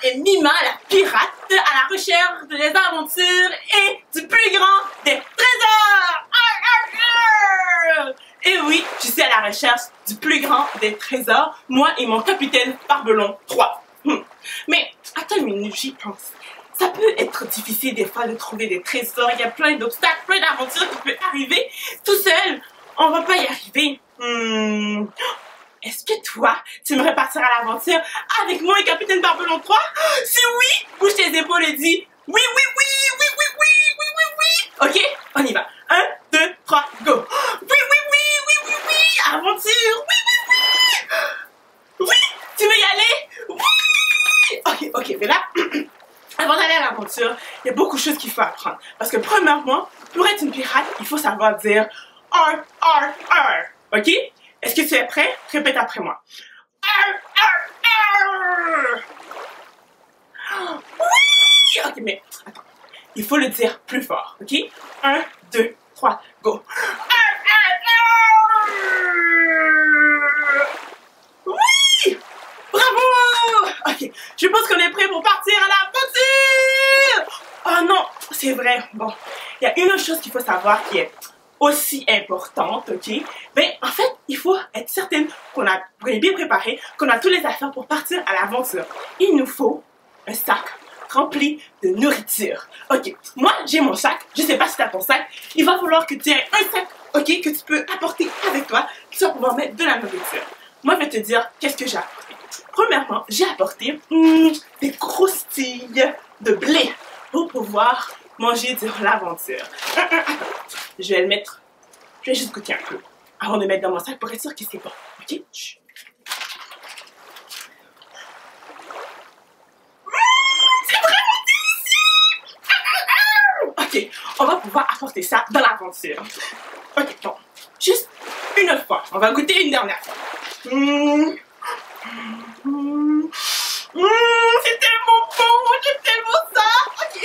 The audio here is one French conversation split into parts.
est Mima, la pirate, à la recherche des aventures et du plus grand des trésors! Et oui, je suis à la recherche du plus grand des trésors, moi et mon capitaine Barbelon 3. Mais attends une minute, j'y pense. Ça peut être difficile des fois de trouver des trésors, il y a plein d'obstacles, plein d'aventures qui peuvent arriver. Tout seul, on va pas y arriver. Est-ce que toi, tu aimerais partir à l'aventure avec moi et capitaine Barbelon 3? Si oui, bouge tes épaules et dis oui, oui, oui, oui, oui, oui, oui, oui, oui. Ok, on y va. 1, 2, 3, go. Oui, oui, oui, oui, oui, oui, aventure. Oui, oui, oui. Oui, tu veux y aller? Oui. Ok, mais là, avant d'aller à l'aventure, il y a beaucoup de choses qu'il faut apprendre. Parce que premièrement, pour être une pirate, il faut savoir dire ar, ar, ar. Ok? Est-ce que tu es prêt? Répète après moi. Ar, ar, ar. Oui! Ok, mais attends. Il faut le dire plus fort. Ok? 1, 2, 3, go. Ar, ar, ar. Oui! Bravo! Ok, je pense qu'on est prêt pour partir à l'aventure! Oh non, c'est vrai. Bon, il y a une autre chose qu'il faut savoir qui est aussi importante, ok? Ben, en fait, il faut être certaine qu'on est bien préparé, qu'on a toutes les affaires pour partir à l'aventure. Il nous faut un sac rempli de nourriture. Ok, moi, j'ai mon sac. Je sais pas si tu as ton sac. Il va falloir que tu aies un sac, ok, que tu peux apporter avec toi, que tu vas pouvoir mettre de la nourriture. Moi, je vais te dire qu'est-ce que j'ai apporté. Premièrement, j'ai apporté des croustilles de blé pour pouvoir manger durant l'aventure. Je vais le mettre, je vais juste goûter un peu avant de mettre dans mon sac pour être sûr que c'est bon. Ok? Chut. C'est vraiment délicieux! Ok, on va pouvoir apporter ça dans l'aventure. Ok, bon, juste une autre fois. On va goûter une dernière fois. C'est tellement bon, j'aime tellement ça. Ok,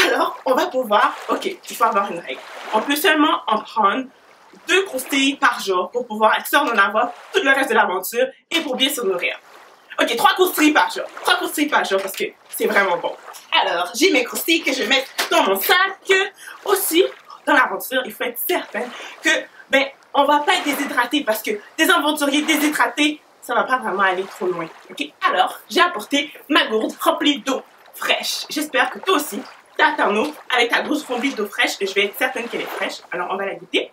alors on va pouvoir, ok, il faut avoir une règle. On peut seulement en prendre 2 croustilles par jour pour pouvoir être sûr d'en avoir tout le reste de l'aventure et pour bien se nourrir. Ok, 3 croustilles par jour. 3 croustilles par jour parce que c'est vraiment bon. Alors, j'ai mes croustilles que je vais mettre dans mon sac. Aussi, dans l'aventure, il faut être certain que, ben, on va pas être déshydraté parce que des aventuriers déshydratés, ça va pas vraiment aller trop loin. Ok, alors, j'ai apporté ma gourde remplie d'eau fraîche. J'espère que toi aussi, tu as ton eau avec ta gourde remplie d'eau fraîche et je vais être certaine qu'elle est fraîche. Alors, on va la goûter.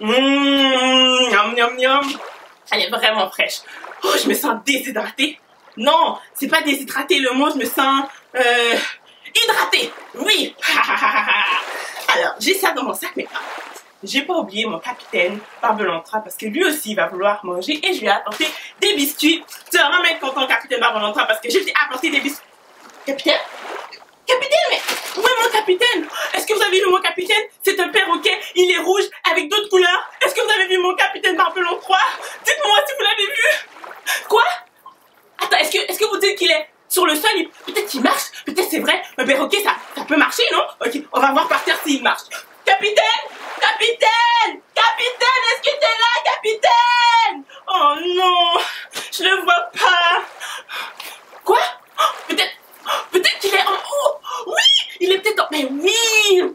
Miam, miam, miam. Elle est vraiment fraîche. Oh, je me sens déshydratée. Non, c'est pas déshydraté le mot, je me sens hydratée. Oui. Alors, j'ai ça dans mon sac, mais j'ai pas oublié mon capitaine Barbelon 3 parce que lui aussi il va vouloir manger et je lui ai apporté des biscuits. Tu vas vraiment être content, capitaine Barbelon 3, parce que je t'ai apporté des biscuits. Capitaine? Capitaine, mais où est mon capitaine? Est-ce que vous avez vu mon capitaine? C'est un perroquet, il est rouge avec d'autres couleurs. Est-ce que vous avez vu mon capitaine Barbelon 3? Dites-moi si vous l'avez vu. Quoi? Attends, est-ce que vous dites qu'il est sur le sol? Peut-être qu'il marche, peut-être c'est vrai. Un perroquet, ça peut marcher, non? Ok, on va voir par terre s'il marche. Capitaine! Capitaine! Capitaine, est-ce que t'es là, capitaine? Oh non, je le vois pas. Quoi? Peut-être qu'il est en haut. Oui, il est peut-être en... Mais oui!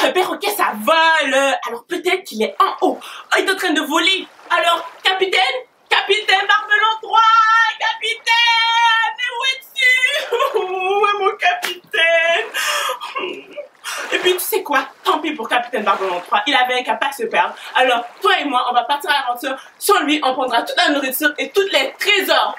Un perroquet, ça vole. Alors peut-être qu'il est en haut. Oh, il est en train de voler. Alors, capitaine? Capitaine Barbelon 3! Capitaine! Mais où es-tu? Où est mon capitaine? Et puis, tu sais quoi? Tant pis pour capitaine Barbelon 3. Il avait un cap à se perdre. Alors, toi et moi, on va partir à l'aventure. Sans lui, on prendra toute la nourriture et tous les trésors.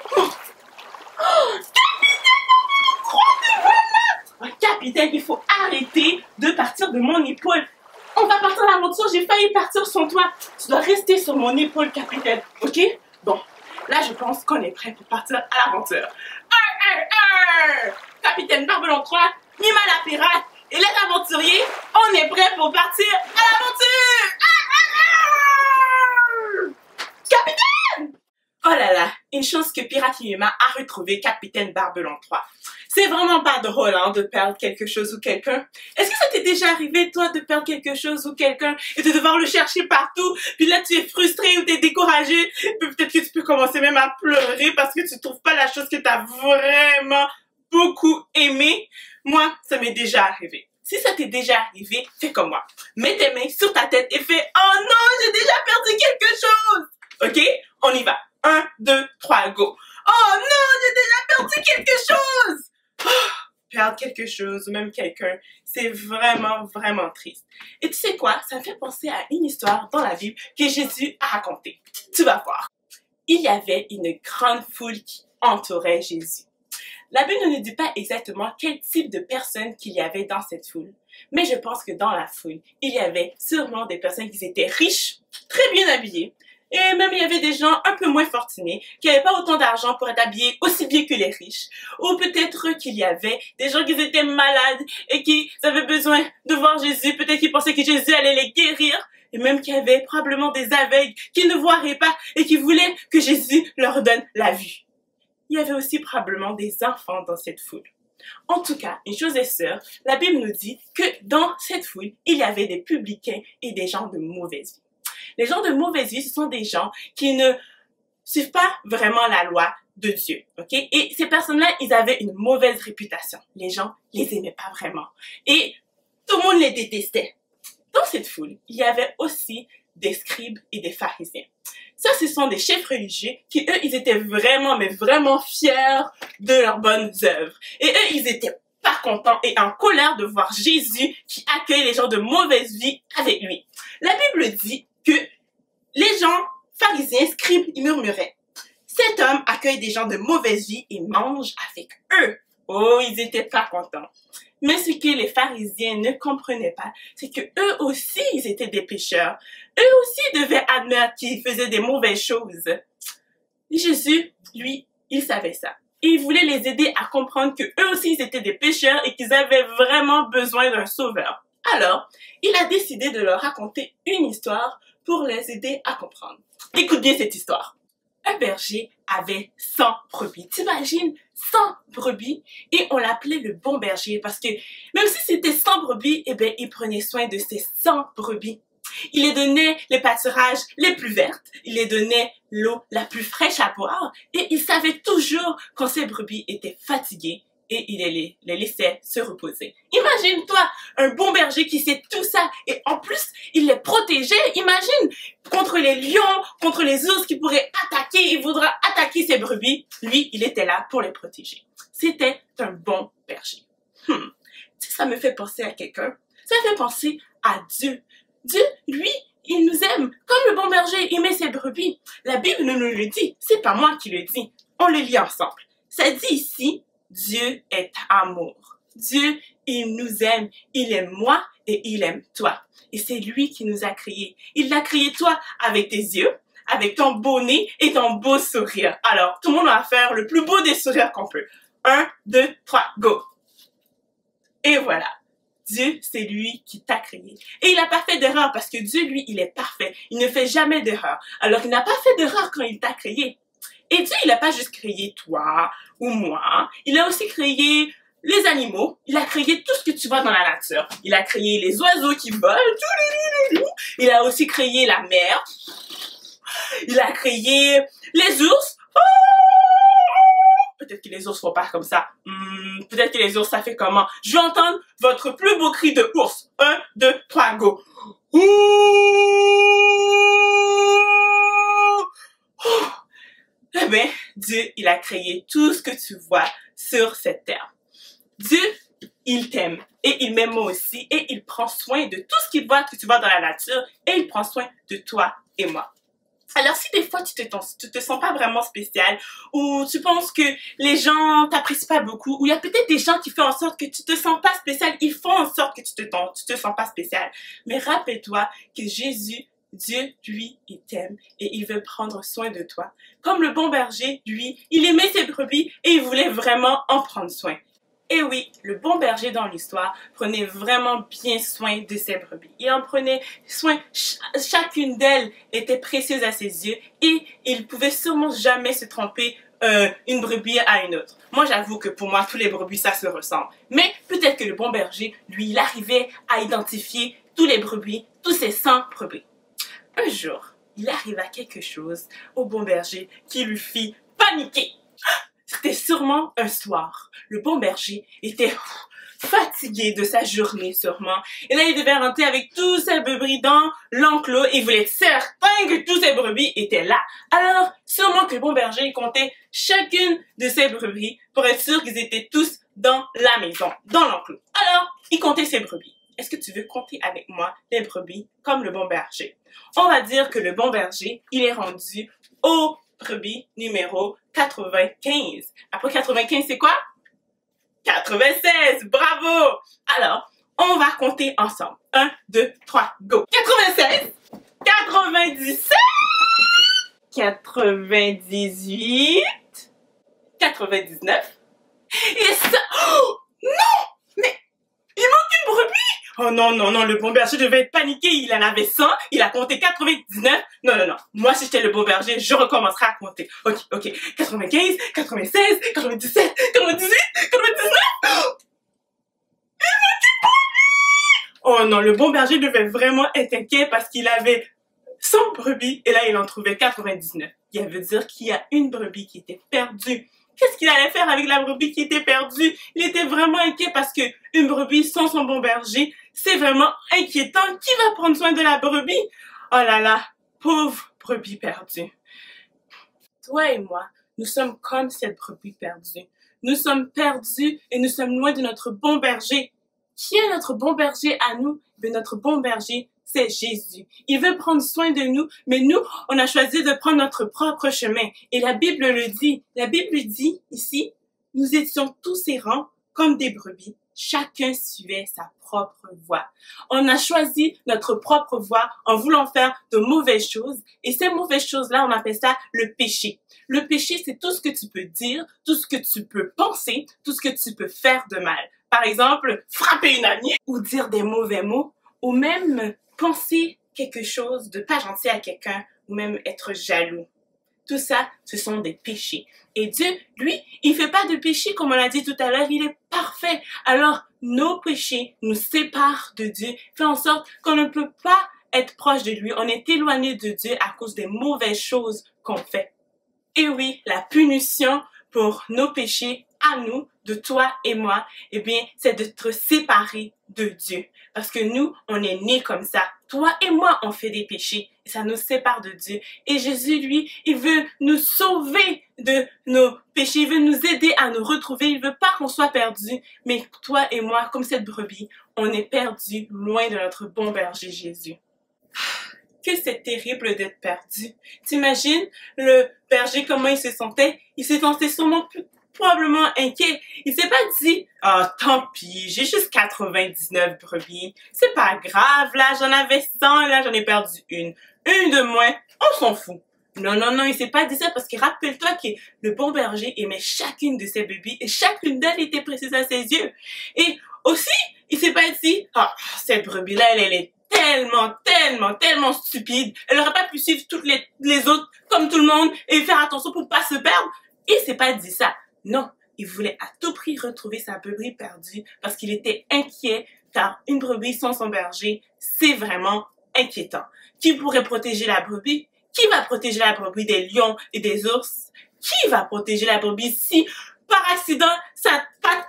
Capitaine, il faut arrêter de partir de mon épaule. On va partir à l'aventure, j'ai failli partir sans toi. Tu dois rester sur mon épaule, capitaine. Ok? Bon, là, je pense qu'on est prêt pour partir à l'aventure. Capitaine Barbelon 3, Mima la pirate et les aventuriers, on est prêt pour partir à l'aventure. Capitaine! Oh là là, une chance que Pirate Mima a retrouvé Capitaine Barbelon 3. C'est vraiment pas drôle, hein, de perdre quelque chose ou quelqu'un. Est-ce que ça t'est déjà arrivé, toi, de perdre quelque chose ou quelqu'un et de devoir le chercher partout, puis là, tu es frustré ou t'es découragé, puis peut-être que tu peux commencer même à pleurer parce que tu trouves pas la chose que t'as vraiment beaucoup aimé? Moi, ça m'est déjà arrivé. Si ça t'est déjà arrivé, fais comme moi. Mets tes mains sur ta tête et fais « Oh non, j'ai déjà perdu quelque chose! » Ok? On y va. 1, 2, 3, go. Oh non, j'ai déjà perdu quelque chose! Perdre quelque chose ou même quelqu'un, c'est vraiment, vraiment triste. Et tu sais quoi? Ça me fait penser à une histoire dans la Bible que Jésus a racontée. Tu vas voir. Il y avait une grande foule qui entourait Jésus. La Bible ne nous dit pas exactement quel type de personnes qu'il y avait dans cette foule, mais je pense que dans la foule, il y avait sûrement des personnes qui étaient riches, très bien habillées, et même il y avait des gens un peu moins fortunés, qui n'avaient pas autant d'argent pour être habillés aussi bien que les riches. Ou peut-être qu'il y avait des gens qui étaient malades et qui avaient besoin de voir Jésus, peut-être qu'ils pensaient que Jésus allait les guérir, et même qu'il y avait probablement des aveugles qui ne voiraient pas et qui voulaient que Jésus leur donne la vue. Il y avait aussi probablement des enfants dans cette foule. En tout cas, une chose est sûre, la Bible nous dit que dans cette foule, il y avait des publicains et des gens de mauvaise vie. Les gens de mauvaise vie, ce sont des gens qui ne suivent pas vraiment la loi de Dieu, ok? Et ces personnes-là, ils avaient une mauvaise réputation. Les gens les aimaient pas vraiment. Et tout le monde les détestait. Dans cette foule, il y avait aussi des scribes et des pharisiens. Ça, ce sont des chefs religieux qui, eux, ils étaient vraiment, mais vraiment fiers de leurs bonnes œuvres. Et eux, ils étaient pas contents et en colère de voir Jésus qui accueille les gens de mauvaise vie avec lui. La Bible dit que les gens pharisiens, scribes, ils murmuraient. Cet homme accueille des gens de mauvaise vie et mange avec eux. Oh, ils étaient pas contents. Mais ce que les pharisiens ne comprenaient pas, c'est que eux aussi, ils étaient des pécheurs. Eux aussi devaient admettre qu'ils faisaient des mauvaises choses. Jésus, lui, il savait ça. Et il voulait les aider à comprendre que eux aussi, ils étaient des pécheurs et qu'ils avaient vraiment besoin d'un sauveur. Alors, il a décidé de leur raconter une histoire pour les aider à comprendre. Écoute bien cette histoire. Un berger avait 100 brebis. T'imagines 100 brebis? Et on l'appelait le bon berger parce que même si c'était 100 brebis, eh ben, il prenait soin de ces 100 brebis. Il les donnait les pâturages les plus vertes, il les donnait l'eau la plus fraîche à boire et il savait toujours quand ses brebis étaient fatiguées et il les laissait se reposer. Imagine-toi un bon berger qui sait tout ça et en plus il les protégeait. Imagine contre les lions, contre les ours qui pourraient attaquer, il voudra attaquer ses brebis. Lui, il était là pour les protéger. C'était un bon berger. Ça me fait penser à quelqu'un. Ça me fait penser à Dieu. Dieu, lui, il nous aime. Comme le bon berger aimait ses brebis. La Bible nous le dit. C'est pas moi qui le dis. On le lit ensemble. Ça dit ici, Dieu est amour. Dieu, il nous aime. Il aime moi et il aime toi. Et c'est lui qui nous a créés. Il a créé toi avec tes yeux, avec ton beau nez et ton beau sourire. Alors, tout le monde va faire le plus beau des sourires qu'on peut. 1, 2, 3, go! Et voilà. Dieu, c'est lui qui t'a créé. Et il n'a pas fait d'erreur parce que Dieu, lui, il est parfait. Il ne fait jamais d'erreur. Alors, il n'a pas fait d'erreur quand il t'a créé. Et Dieu, il n'a pas juste créé toi ou moi. Il a aussi créé les animaux. Il a créé tout ce que tu vois dans la nature. Il a créé les oiseaux qui volent. Il a aussi créé la mer. Il a créé les ours. Peut-être que les ours font pas comme ça. Peut-être que les ours, ça fait comment? Je veux entendre votre plus beau cri de ours. 1, 2, 3, go. Eh bien, Dieu, il a créé tout ce que tu vois sur cette terre. Dieu, il t'aime et il m'aime moi aussi et il prend soin de tout ce qu'il voit que tu vois dans la nature et il prend soin de toi et moi. Alors, si des fois tu te sens pas vraiment spécial ou tu penses que les gens t'apprécient pas beaucoup ou il y a peut-être des gens qui font en sorte que tu te sens pas spécial, ils font en sorte que tu te sens pas spécial. Mais rappelle-toi que Jésus, Dieu, lui, il t'aime et il veut prendre soin de toi. Comme le bon berger, lui, il aimait ses brebis et il voulait vraiment en prendre soin. Et oui, le bon berger dans l'histoire prenait vraiment bien soin de ses brebis. Il en prenait soin, chacune d'elles était précieuse à ses yeux et il pouvait sûrement jamais se tromper une brebis à une autre. Moi, j'avoue que pour moi, tous les brebis, ça se ressemble. Mais peut-être que le bon berger, lui, il arrivait à identifier tous les brebis, tous ces 100 brebis. Un jour, il arriva quelque chose au bon berger qui lui fit paniquer. C'était sûrement un soir. Le bon berger était fatigué de sa journée sûrement. Et là, il devait rentrer avec tous ses brebis dans l'enclos et il voulait être certain que tous ses brebis étaient là. Alors, sûrement que le bon berger comptait chacune de ses brebis pour être sûr qu'ils étaient tous dans la maison, dans l'enclos. Alors, il comptait ses brebis. Est-ce que tu veux compter avec moi les brebis comme le bon berger? On va dire que le bon berger, il est rendu au brebis numéro 95. Après 95, c'est quoi? 96, bravo! Alors, on va compter ensemble. 1, 2, 3, go! 96, 97, 98, 99, et ça... Oh, non! Mais il manque une brebis! Oh non, non, non, le bon berger devait être paniqué, il en avait 100, il a compté 99. Non, non, non, moi si j'étais le bon berger, je recommencerai à compter. Ok, ok, 95, 96, 97, 98, 99. Oh non, le bon berger devait vraiment être inquiet parce qu'il avait 100 brebis et là il en trouvait 99. Il veut dire qu'il y a une brebis qui était perdue. Qu'est-ce qu'il allait faire avec la brebis qui était perdue? Il était vraiment inquiet parce que une brebis sans son bon berger, c'est vraiment inquiétant. Qui va prendre soin de la brebis? Oh là là, pauvre brebis perdue. Toi et moi, nous sommes comme cette brebis perdue. Nous sommes perdus et nous sommes loin de notre bon berger. Qui est notre bon berger à nous? Mais notre bon berger, c'est Jésus. Il veut prendre soin de nous, mais nous, on a choisi de prendre notre propre chemin. Et la Bible le dit. La Bible dit ici, nous étions tous errants comme des brebis. Chacun suivait sa propre voie. On a choisi notre propre voie en voulant faire de mauvaises choses. Et ces mauvaises choses-là, on appelle ça le péché. Le péché, c'est tout ce que tu peux dire, tout ce que tu peux penser, tout ce que tu peux faire de mal. Par exemple, frapper une amie ou dire des mauvais mots ou même penser quelque chose de pas gentil à quelqu'un ou même être jaloux. Tout ça, ce sont des péchés. Et Dieu, lui, il fait pas de péché comme on l'a dit tout à l'heure, il est parfait. Alors, nos péchés nous séparent de Dieu, fait en sorte qu'on ne peut pas être proche de lui. On est éloigné de Dieu à cause des mauvaises choses qu'on fait. Et oui, la punition pour nos péchés à nous, de toi et moi, eh bien, c'est d'être séparés de Dieu. Parce que nous, on est nés comme ça. Toi et moi, on fait des péchés. Et ça nous sépare de Dieu. Et Jésus, lui, il veut nous sauver de nos péchés. Il veut nous aider à nous retrouver. Il veut pas qu'on soit perdus. Mais toi et moi, comme cette brebis, on est perdus loin de notre bon berger Jésus. Que c'est terrible d'être perdu. T'imagines le berger, comment il se sentait? Il s'est senti sûrement probablement inquiet. Il s'est pas dit, ah, tant pis, j'ai juste 99 brebis. C'est pas grave, là, j'en avais 100, là, j'en ai perdu une. Une de moins, on s'en fout. Non, non, non, il s'est pas dit ça parce que rappelle-toi que le bon berger aimait chacune de ses brebis et chacune d'elles était précieuse à ses yeux. Et aussi, il s'est pas dit, ah, cette brebis-là, elle est tellement stupide. Elle aurait pas pu suivre toutes les autres comme tout le monde et faire attention pour pas se perdre. Il s'est pas dit ça. Non, il voulait à tout prix retrouver sa brebis perdue parce qu'il était inquiet car une brebis sans son berger, c'est vraiment inquiétant. Qui pourrait protéger la brebis? Qui va protéger la brebis des lions et des ours? Qui va protéger la brebis si par accident sa patte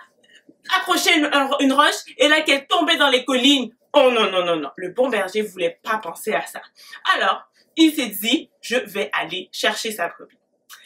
accrochait une roche et là qu'elle tombait dans les collines? Oh non, non, non, non. Le bon berger voulait pas penser à ça. Alors, il s'est dit, je vais aller chercher sa brebis.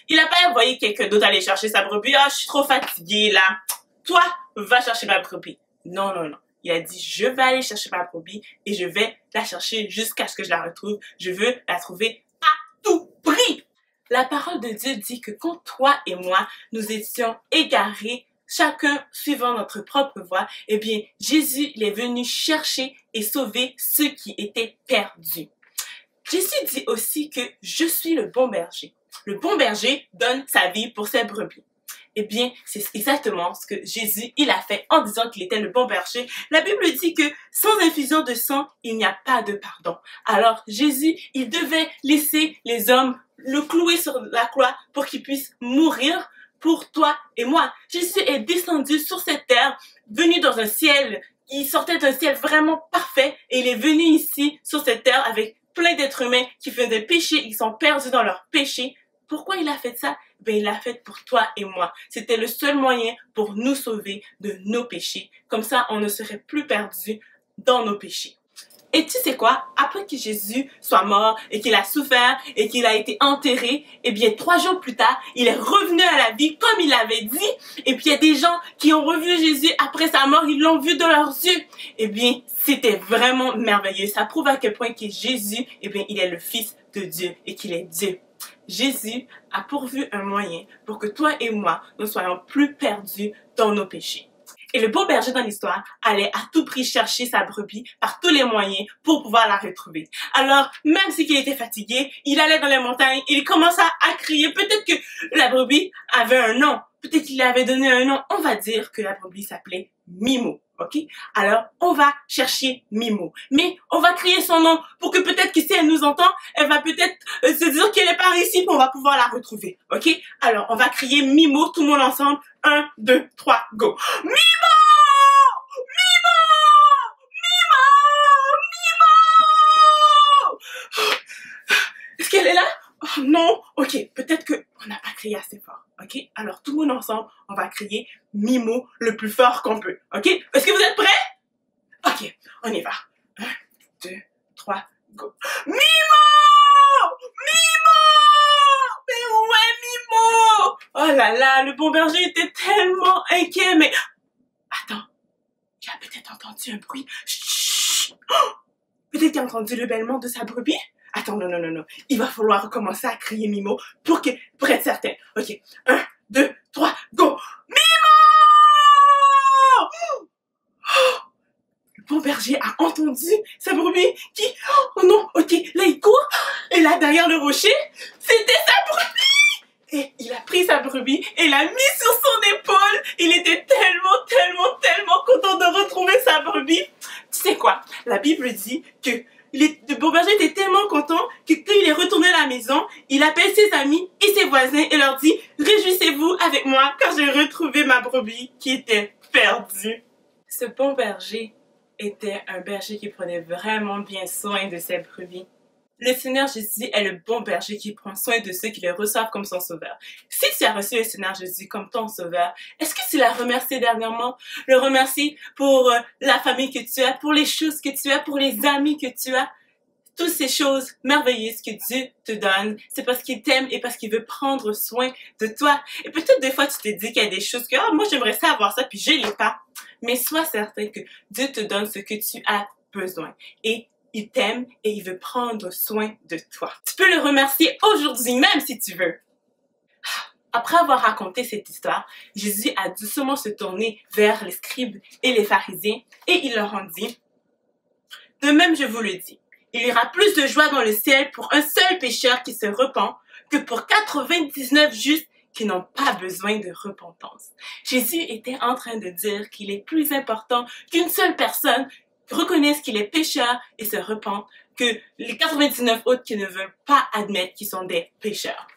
Il n'a pas envoyé quelqu'un d'autre aller chercher sa brebis. Ah, je suis trop fatiguée là. Toi, va chercher ma brebis. Non, non, non. Il a dit, je vais aller chercher ma brebis et je vais la chercher jusqu'à ce que je la retrouve. Je veux la trouver à tout prix. La parole de Dieu dit que quand toi et moi, nous étions égarés, chacun suivant notre propre voie, eh bien, Jésus, il est venu chercher et sauver ceux qui étaient perdus. Jésus dit aussi que je suis le bon berger. Le bon berger donne sa vie pour ses brebis. Eh bien, c'est exactement ce que Jésus, il a fait en disant qu'il était le bon berger. La Bible dit que sans infusion de sang, il n'y a pas de pardon. Alors, Jésus, il devait laisser les hommes le clouer sur la croix pour qu'il puisse mourir pour toi et moi. Jésus est descendu sur cette terre, venu dans un ciel, il sortait d'un ciel vraiment parfait et il est venu ici sur cette terre avec plein d'êtres humains qui faisaient péché, ils sont perdus dans leur péché. Pourquoi il a fait ça? Ben, il l'a fait pour toi et moi. C'était le seul moyen pour nous sauver de nos péchés. Comme ça, on ne serait plus perdus dans nos péchés. Et tu sais quoi? Après que Jésus soit mort et qu'il a souffert et qu'il a été enterré, eh bien 3 jours plus tard, il est revenu à la vie comme il avait dit. Et puis il y a des gens qui ont revu Jésus après sa mort, ils l'ont vu dans leurs yeux. Eh bien, c'était vraiment merveilleux. Ça prouve à quel point que Jésus, eh bien, il est le Fils de Dieu et qu'il est Dieu. Jésus a pourvu un moyen pour que toi et moi ne soyons plus perdus dans nos péchés. Et le bon berger dans l'histoire allait à tout prix chercher sa brebis par tous les moyens pour pouvoir la retrouver. Alors, même si il était fatigué, il allait dans les montagnes, il commença à crier. Peut-être que la brebis avait un nom, peut-être qu'il avait donné un nom. On va dire que la brebis s'appelait Mimo. Ok? Alors, on va chercher Mimo. Mais on va crier son nom pour que peut-être que si elle nous entend, elle va peut-être se dire qu'elle est par ici pour on va pouvoir la retrouver. Ok? Alors, on va crier Mimo, tout le monde ensemble. 1, 2, 3, go! Mimo! Mimo! Mimo! Mimo! Est-ce qu'elle est là? Oh non! Ok, peut-être qu'on n'a pas crié assez fort. Ok? Alors, tout le monde ensemble, on va crier Mimo le plus fort qu'on peut. Ok? Est-ce que vous êtes prêts? Ok, on y va. 1, 2, 3, go. Mimo! Mimo! Mais où est Mimo? Oh là là, le bon berger était tellement inquiet, mais... Attends, il a peut-être entendu un bruit. Chut! Oh! Peut-être qu'il a entendu le bêlement de sa brebis? Attends, non, non, non, non. Il va falloir recommencer à crier Mimo pour être certain. Ok, 1, 2, 3, go! Mimo! Oh! Le bon berger a entendu sa brebis qui... Oh non, ok, là il court. Et là, derrière le rocher, c'était sa brebis! Et il a pris sa brebis et l'a mis sur son épaule. Il était tellement content de retrouver sa brebis. Tu sais quoi? La Bible dit que le bon berger était tellement content que quand il est retourné à la maison, il appelle ses amis et ses voisins et leur dit « Réjouissez-vous avec moi car j'ai retrouvé ma brebis qui était perdue. » Ce bon berger était un berger qui prenait vraiment bien soin de ses brebis. Le Seigneur Jésus est le bon berger qui prend soin de ceux qui le reçoivent comme son sauveur. Si tu as reçu le Seigneur Jésus comme ton sauveur, est-ce que tu l'as remercié dernièrement? Le remercier pour la famille que tu as, pour les choses que tu as, pour les amis que tu as? Toutes ces choses merveilleuses que Dieu te donne, c'est parce qu'il t'aime et parce qu'il veut prendre soin de toi. Et peut-être des fois, tu te dis qu'il y a des choses que « moi, j'aimerais ça avoir ça, puis je l'ai pas. » Mais sois certain que Dieu te donne ce que tu as besoin. Et il t'aime et il veut prendre soin de toi. Tu peux le remercier aujourd'hui même si tu veux. Après avoir raconté cette histoire, Jésus a doucement se tourner vers les scribes et les pharisiens et il leur en dit « De même, je vous le dis, il y aura plus de joie dans le ciel pour un seul pécheur qui se repent que pour 99 justes qui n'ont pas besoin de repentance. » Jésus était en train de dire qu'il est plus important qu'une seule personne reconnaisse qu'il est pécheur et se repent que les 99 autres qui ne veulent pas admettre qu'ils sont des pécheurs.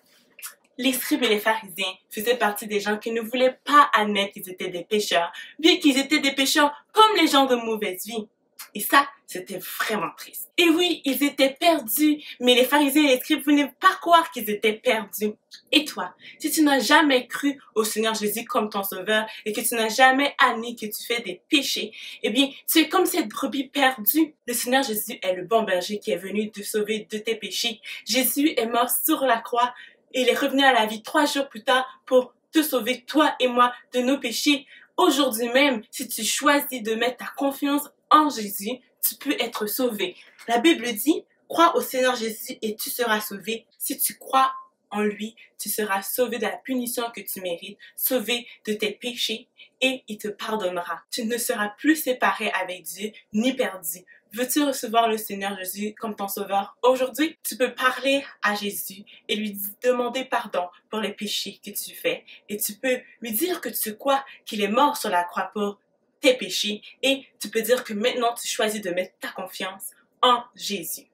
Les scribes et les pharisiens faisaient partie des gens qui ne voulaient pas admettre qu'ils étaient des pécheurs, bien qu'ils étaient des pécheurs comme les gens de mauvaise vie. Et ça, c'était vraiment triste. Et oui, ils étaient perdus, mais les pharisiens et les scribes voulaient pas croire qu'ils étaient perdus. Et toi, si tu n'as jamais cru au Seigneur Jésus comme ton sauveur et que tu n'as jamais admis que tu fais des péchés, eh bien, tu es comme cette brebis perdue. Le Seigneur Jésus est le bon berger qui est venu te sauver de tes péchés. Jésus est mort sur la croix et il est revenu à la vie 3 jours plus tard pour te sauver, toi et moi, de nos péchés. Aujourd'hui même, si tu choisis de mettre ta confiance en Jésus, tu peux être sauvé. La Bible dit, crois au Seigneur Jésus et tu seras sauvé. Si tu crois en lui, tu seras sauvé de la punition que tu mérites, sauvé de tes péchés et il te pardonnera. Tu ne seras plus séparé avec Dieu ni perdu. Veux-tu recevoir le Seigneur Jésus comme ton sauveur aujourd'hui? Tu peux parler à Jésus et lui demander pardon pour les péchés que tu fais. Et tu peux lui dire que tu crois qu'il est mort sur la croix pour tes péchés. Et tu peux dire que maintenant tu choisis de mettre ta confiance en Jésus.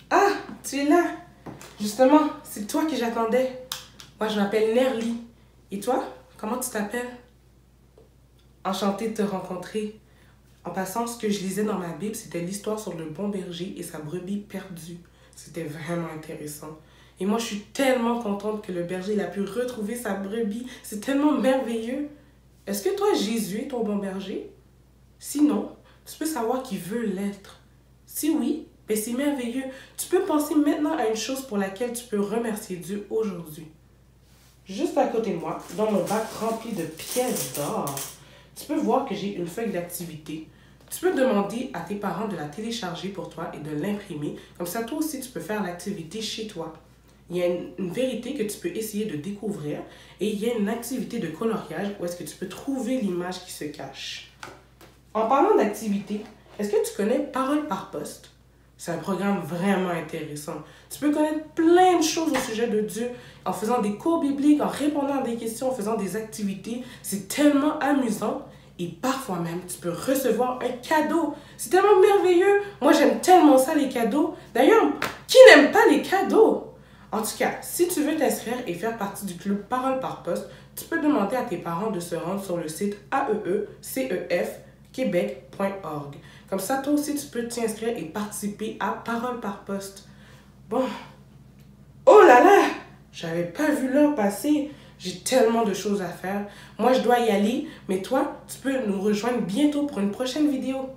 Ah, tu es là. Justement, c'est toi que j'attendais. Moi, je m'appelle Nerly. Et toi, comment tu t'appelles? Enchantée de te rencontrer. En passant, ce que je lisais dans ma Bible, c'était l'histoire sur le bon berger et sa brebis perdue. C'était vraiment intéressant. Et moi, je suis tellement contente que le berger il a pu retrouver sa brebis. C'est tellement merveilleux. Est-ce que toi, Jésus est ton bon berger? Sinon, tu peux savoir qu'il veut l'être. Si oui, ben c'est merveilleux. Tu peux penser maintenant à une chose pour laquelle tu peux remercier Dieu aujourd'hui. Juste à côté de moi, dans mon bac rempli de pièces d'or, tu peux voir que j'ai une feuille d'activité. Tu peux demander à tes parents de la télécharger pour toi et de l'imprimer. Comme ça, toi aussi, tu peux faire l'activité chez toi. Il y a une vérité que tu peux essayer de découvrir et il y a une activité de coloriage où est-ce que tu peux trouver l'image qui se cache. En parlant d'activité, est-ce que tu connais Parole par poste? C'est un programme vraiment intéressant. Tu peux connaître plein de choses au sujet de Dieu en faisant des cours bibliques, en répondant à des questions, en faisant des activités. C'est tellement amusant et parfois même, tu peux recevoir un cadeau. C'est tellement merveilleux. Moi, j'aime tellement ça, les cadeaux. D'ailleurs, qui n'aime pas les cadeaux? En tout cas, si tu veux t'inscrire et faire partie du club Parole par poste, tu peux demander à tes parents de se rendre sur le site aeecefquebec.org. Comme ça, toi aussi, tu peux t'inscrire et participer à Parole par poste. Bon. Oh là là! J'avais pas vu l'heure passer. J'ai tellement de choses à faire. Moi, je dois y aller. Mais toi, tu peux nous rejoindre bientôt pour une prochaine vidéo.